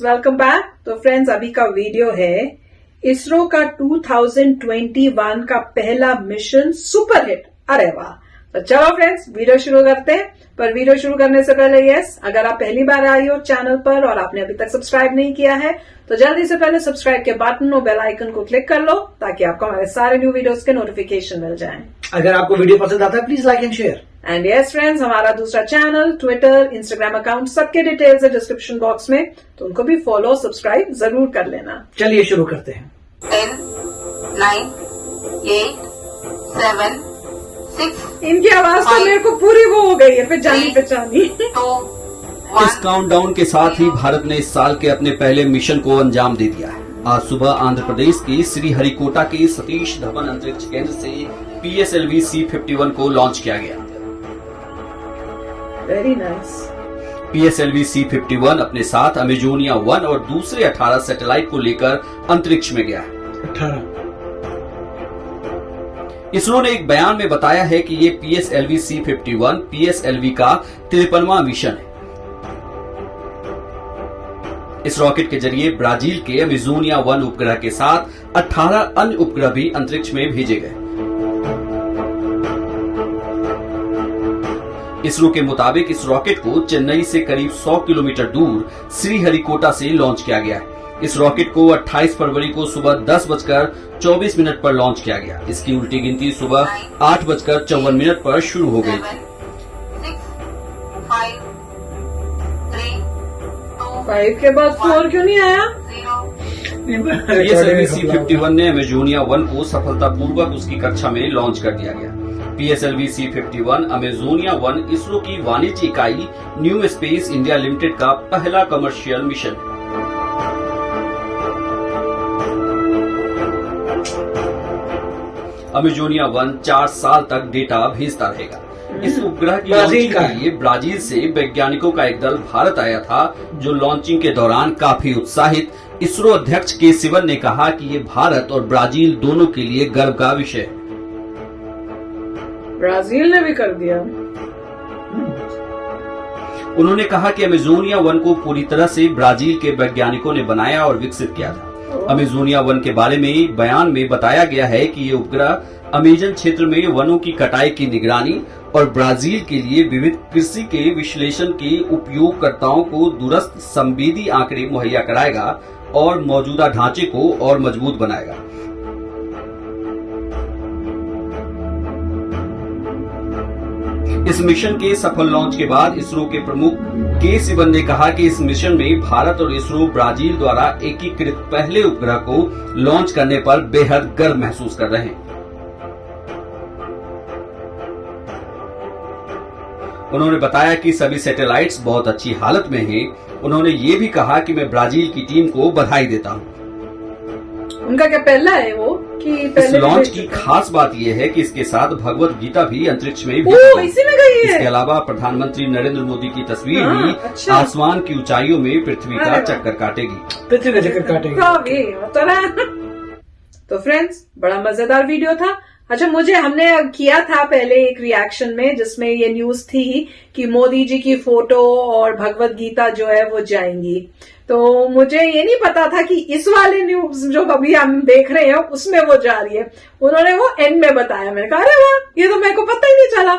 Welcome back. तो friends, अभी का वीडियो है इसरो का 2021 का पहला मिशन सुपर हिट। अरे वाह! तो चलो फ्रेंड्स, वीडियो शुरू करते हैं। पर वीडियो शुरू करने से पहले अगर आप पहली बार आई हो चैनल पर और आपने अभी तक सब्सक्राइब नहीं किया है तो जल्दी से पहले सब्सक्राइब के बटन और बेल आइकन को क्लिक कर लो ताकि आपको हमारे सारे न्यू वीडियोस के नोटिफिकेशन मिल जाएं। अगर आपको वीडियो पसंद आता है please like and share. And yes friends, हमारा दूसरा चैनल, ट्विटर, इंस्टाग्राम अकाउंट सबके डिटेल्स है डिस्क्रिप्शन बॉक्स में, तो उनको भी फॉलो सब्सक्राइब जरूर कर लेना। चलिए शुरू करते हैं। 10, 9, 8, 7, 6। इनकी आवाज तो मेरे को पूरी वो हो गई है पहचानी पहचानी। इस काउंटडाउन के साथ ही भारत ने इस साल के अपने पहले मिशन को अंजाम दे दिया है। आज सुबह आंध्र प्रदेश के श्रीहरिकोटा के सतीश धवन अंतरिक्ष केंद्र से PSLV C-51 को लॉन्च किया गया। Very nice. PSLV C-51 अपने साथ अमेजोनिया 1 और दूसरे 18 सैटेलाइट को लेकर अंतरिक्ष में गया है। 18। इसरो ने एक बयान में बताया है कि ये PSLV C-51 PSLV का 53वां मिशन है। इस रॉकेट के जरिए ब्राजील के अमेजोनिया 1 उपग्रह के साथ 18 अन्य उपग्रह भी अंतरिक्ष में भेजे गए। इसरो के मुताबिक इस रॉकेट को चेन्नई से करीब 100 किलोमीटर दूर श्रीहरिकोटा से लॉन्च किया गया है। इस रॉकेट को 28 फरवरी को सुबह 10:24 पर लॉन्च किया गया। इसकी उल्टी गिनती सुबह 8:54 पर शुरू हो गई थी। 5 के बाद 4 क्यों नहीं आया? PSLV C-51 ने अमेजोनिया 1 को सफलतापूर्वक उसकी कक्षा में लॉन्च कर दिया गया। PSLV C-51 अमेजोनिया 1 इसरो की वाणिज्य इकाई न्यू स्पेस इंडिया लिमिटेड का पहला कमर्शियल मिशन है। अमेजोनिया 1 4 साल तक डेटा भेजता रहेगा। इस उपग्रह की लॉन्चिंग के लिए ब्राजील से वैज्ञानिकों का एक दल भारत आया था, जो लॉन्चिंग के दौरान काफी उत्साहित। इसरो अध्यक्ष के सिवन ने कहा कि ये भारत और ब्राजील दोनों के लिए गर्व का विषय है। ब्राजील ने भी कर दिया। उन्होंने कहा कि अमेजोनिया 1 को पूरी तरह से ब्राजील के वैज्ञानिकों ने बनाया और विकसित किया था। अमेजोनिया 1 के बारे में बयान में बताया गया है कि ये उपग्रह अमेजन क्षेत्र में वनों की कटाई की निगरानी और ब्राजील के लिए विविध कृषि के विश्लेषण के उपयोगकर्ताओं को दूरस्थ संवेदी आंकड़े मुहैया कराएगा और मौजूदा ढांचे को और मजबूत बनाएगा। इस मिशन के सफल लॉन्च के बाद इसरो के प्रमुख के सिवन ने कहा कि इस मिशन में भारत और इसरो ब्राजील द्वारा एकीकृत पहले उपग्रह को लॉन्च करने पर बेहद गर्व महसूस कर रहे हैं। उन्होंने बताया कि सभी सैटेलाइट्स बहुत अच्छी हालत में हैं। उन्होंने ये भी कहा कि मैं ब्राजील की टीम को बधाई देता हूँ। उनका क्या पहला है वो कि इस लॉन्च की खास बात यह है कि इसके साथ भगवत गीता भी अंतरिक्ष में भी इसी में गई है। इसके अलावा प्रधानमंत्री नरेंद्र मोदी की तस्वीर भी अच्छा। आसमान की ऊंचाइयों में पृथ्वी का चक्कर काटेगी। पृथ्वी का चक्कर काटेगी। तो फ्रेंड्स, बड़ा मजेदार वीडियो था। अच्छा, हमने किया था पहले एक रिएक्शन में जिसमें ये न्यूज थी कि मोदी जी की फोटो और भगवत गीता जो है वो जाएंगी। तो मुझे ये नहीं पता था कि इस वाले न्यूज जो अभी हम देख रहे हैं उसमें वो जा रही है। उन्होंने वो एंड में बताया। मैंने कहा अरे वाह, ये तो मेरे को पता ही नहीं चला।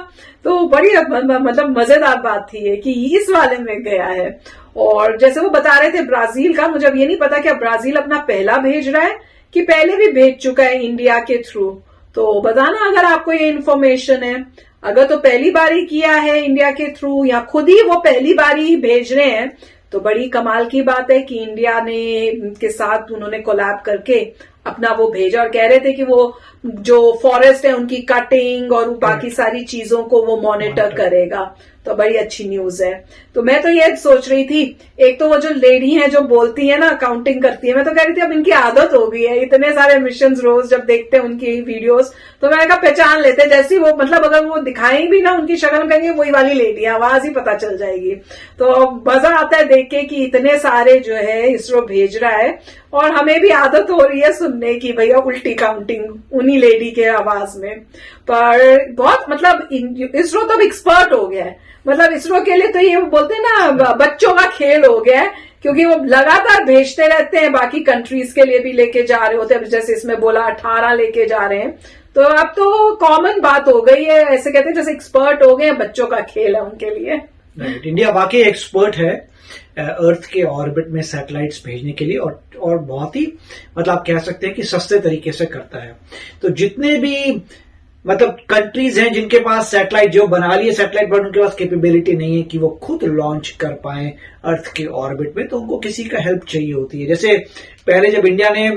तो बड़ी मतलब मजेदार बात थी ये कि इस वाले में गया है। और जैसे वो बता रहे थे ब्राजील का, मुझे अब ये नहीं पता कि अब ब्राजील अपना पहला भेज रहा है कि पहले भी भेज चुका है इंडिया के थ्रू। तो बताना अगर आपको ये इन्फॉर्मेशन है। अगर तो पहली बार ही किया है इंडिया के थ्रू या खुद ही वो पहली बार ही भेज रहे हैं तो बड़ी कमाल की बात है कि इंडिया ने के साथ उन्होंने कोलैब करके अपना वो भेजा और कह रहे थे कि वो जो फॉरेस्ट है उनकी कटिंग और बाकी सारी चीजों को वो मॉनिटर करेगा। तो बड़ी अच्छी न्यूज है। तो मैं तो ये सोच रही थी, एक तो वो जो लेडी हैं जो बोलती है ना, काउंटिंग करती है, मैं तो कह रही थी अब इनकी आदत हो गई है, इतने सारे मिशन रोज जब देखते हैं उनकी वीडियोस तो मैंने कहा पहचान लेते, जैसी वो मतलब अगर वो दिखाएंगे भी ना उनकी शक्ल कहेंगे वही वाली लेडी, आवाज ही पता चल जाएगी। तो मजा आता है देख के कि इतने सारे जो है इसरो भेज रहा है और हमें भी आदत हो रही है सुनने की भैया उल्टी काउंटिंग उन्हीं लेडी के आवाज में। पर बहुत मतलब इसरो तो अब एक्सपर्ट हो गया है। मतलब इसरो के लिए तो ये बोलते हैं ना बच्चों का खेल हो गया है क्योंकि वो लगातार भेजते रहते हैं, बाकी कंट्रीज के लिए भी लेके जा रहे होते हैं। जैसे इसमें बोला 18 लेके जा रहे हैं, तो अब तो कॉमन बात हो गई है, ऐसे कहते हैं जैसे एक्सपर्ट हो गए हैं, बच्चों का खेल है उनके लिए। राइट, इंडिया वाकई एक्सपर्ट है अर्थ के ऑर्बिट में सैटेलाइट्स भेजने के लिए, और बहुत ही मतलब आप कह सकते हैं कि सस्ते तरीके से करता है। तो जितने भी मतलब कंट्रीज हैं जिनके पास सैटेलाइट जो बना लिए सैटेलाइट, बट उनके पास कैपेबिलिटी नहीं है कि वो खुद लॉन्च कर पाए अर्थ के ऑर्बिट में, तो उनको किसी का हेल्प चाहिए होती है। जैसे पहले जब इंडिया ने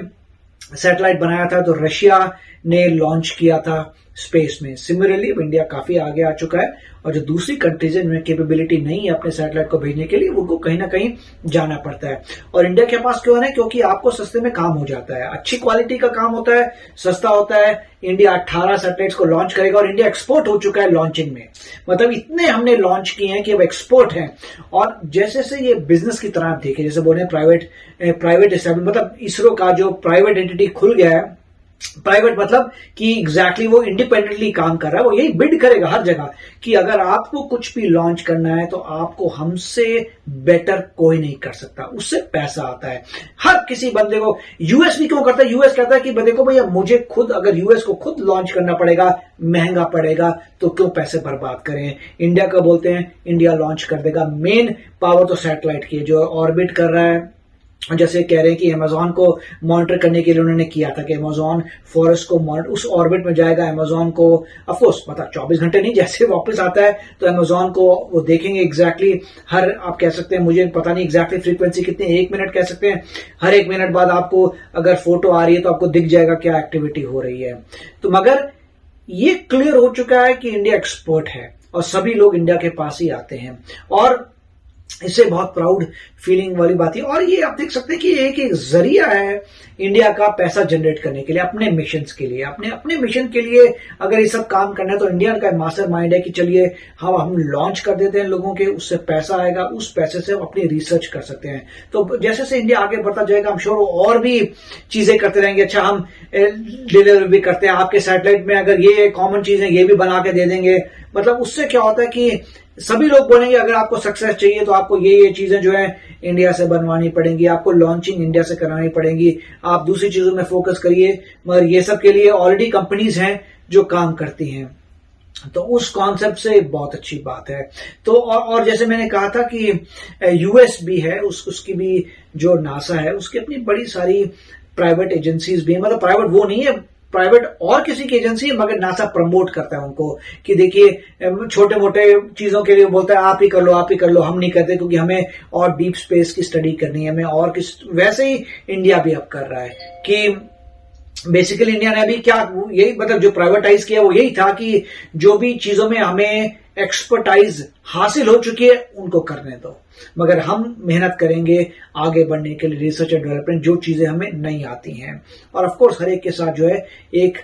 सैटेलाइट बनाया था तो रशिया ने लॉन्च किया था स्पेस में। सिमिलरली इंडिया काफी आगे आ चुका है, और जो दूसरी कंट्रीज है जिनमें कैपेबिलिटी नहीं है अपने सैटेलाइट को भेजने के लिए, उनको कहीं ना कहीं जाना पड़ता है। और इंडिया के पास क्यों है? क्योंकि आपको सस्ते में काम हो जाता है, अच्छी क्वालिटी का काम होता है, सस्ता होता है। इंडिया 18 सैटेलाइट्स को लॉन्च करेगा, और इंडिया एक्सपोर्ट हो चुका है लॉन्चिंग में। मतलब इतने हमने लॉन्च किए हैं कि अब एक्सपोर्ट है। और जैसे से ये बिजनेस की तरह आप देखें, जैसे बोले प्राइवेट एस्टेब्लिशमेंट, मतलब इसरो का जो प्राइवेट एंटिटी खुल गया है, प्राइवेट मतलब कि एग्जैक्टली वो इंडिपेंडेंटली काम कर रहा है, वो यही बिड करेगा हर जगह कि अगर आपको कुछ भी लॉन्च करना है तो आपको हमसे बेटर कोई नहीं कर सकता, उससे पैसा आता है हर किसी बंदे को। यूएस भी क्यों करता है? यूएस कहता है कि बंदे को भैया मुझे खुद, अगर यूएस को खुद लॉन्च करना पड़ेगा, महंगा पड़ेगा, तो क्यों पैसे बर्बाद करें। इंडिया का बोलते हैं इंडिया लॉन्च कर देगा। मेन पावर तो सैटेलाइट की है जो ऑर्बिट कर रहा है। जैसे कह रहे हैं कि अमेजोन को मॉनिटर करने के लिए उन्होंने किया था कि अमेजोन फॉरेस्ट को उस ऑर्बिट में जाएगा। अमेजोन को ऑफकोर्स मतलब 24 घंटे नहीं, जैसे वापस आता है तो अमेजोन को वो देखेंगे एग्जैक्टली हर, आप कह सकते हैं मुझे पता नहीं एग्जैक्टली फ्रीक्वेंसी कितनी, 1 मिनट कह सकते हैं, हर 1 मिनट बाद आपको अगर फोटो आ रही है तो आपको दिख जाएगा क्या एक्टिविटी हो रही है। तो मगर ये क्लियर हो चुका है कि इंडिया एक्सपर्ट है और सभी लोग इंडिया के पास ही आते हैं, और इससे बहुत प्राउड फीलिंग वाली बात है। और ये आप देख सकते हैं कि एक जरिया है इंडिया का पैसा जनरेट करने के लिए, अपने मिशंस के लिए, अपने मिशन के लिए अगर ये सब काम करना है तो इंडिया का मास्टरमाइंड है कि चलिए हम लॉन्च कर देते हैं लोगों के, उससे पैसा आएगा, उस पैसे से हम अपनी रिसर्च कर सकते हैं। तो जैसे जैसे इंडिया आगे बढ़ता जाएगा, हम श्योर और भी चीजें करते रहेंगे। अच्छा, हम डिलीवर भी करते हैं आपके सैटेलाइट में, अगर ये कॉमन चीजें ये भी बना के दे देंगे, मतलब उससे क्या होता है कि सभी लोग बोलेंगे अगर आपको सक्सेस चाहिए तो आपको ये चीजें जो है इंडिया से बनवानी पड़ेंगी, आपको लॉन्चिंग इंडिया से करानी पड़ेगी, आप दूसरी चीजों में फोकस करिए। मगर ये सब के लिए ऑलरेडी कंपनीज हैं जो काम करती हैं, तो उस कॉन्सेप्ट से बहुत अच्छी बात है। तो और जैसे मैंने कहा था कि यूएस भी है, उसकी भी जो नासा है उसकी अपनी बड़ी सारी प्राइवेट एजेंसीज भी है। मतलब प्राइवेट वो नहीं है, प्राइवेट और किसी की एजेंसी है, मगर नासा प्रमोट करता है उनको कि देखिए छोटे मोटे चीजों के लिए बोलता है आप ही कर लो, आप ही कर लो, हम नहीं करते क्योंकि हमें और डीप स्पेस की स्टडी करनी है, हमें और किस। वैसे ही इंडिया भी अब कर रहा है कि बेसिकली इंडिया ने अभी क्या यही मतलब जो प्राइवेटाइज किया वो यही था कि जो भी चीजों में हमें एक्सपर्टाइज हासिल हो चुकी है उनको करने दो, मगर हम मेहनत करेंगे आगे बढ़ने के लिए, रिसर्च एंड डेवलपमेंट, जो चीजें हमें नहीं आती हैं। और ऑफ कोर्स हर एक के साथ जो है एक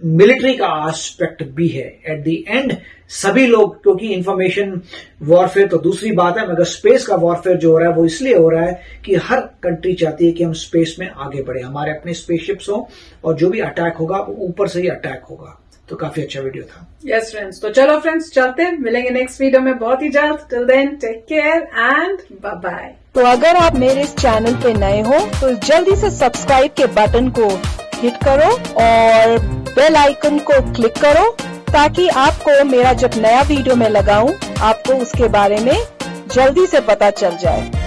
मिलिट्री का एस्पेक्ट भी है एट द एंड। सभी लोग, क्योंकि इंफॉर्मेशन वॉरफेयर तो दूसरी बात है, मगर स्पेस का वॉरफेयर जो हो रहा है वो इसलिए हो रहा है कि हर कंट्री चाहती है कि हम स्पेस में आगे बढ़े, हमारे अपने स्पेसशिप्स हो, और जो भी अटैक होगा वो ऊपर से ही अटैक होगा। तो काफी अच्छा वीडियो था। यस फ्रेंड्स, तो चलो फ्रेंड्स चलते हैं, मिलेंगे नेक्स्ट वीडियो में बहुत ही जल्द। Till then take care and bye bye. तो अगर आप मेरे इस चैनल पे नए हो तो जल्दी से सब्सक्राइब के बटन को हिट करो और बेल आइकन को क्लिक करो, ताकि आपको मेरा जब नया वीडियो मैं लगाऊं आपको उसके बारे में जल्दी से पता चल जाए।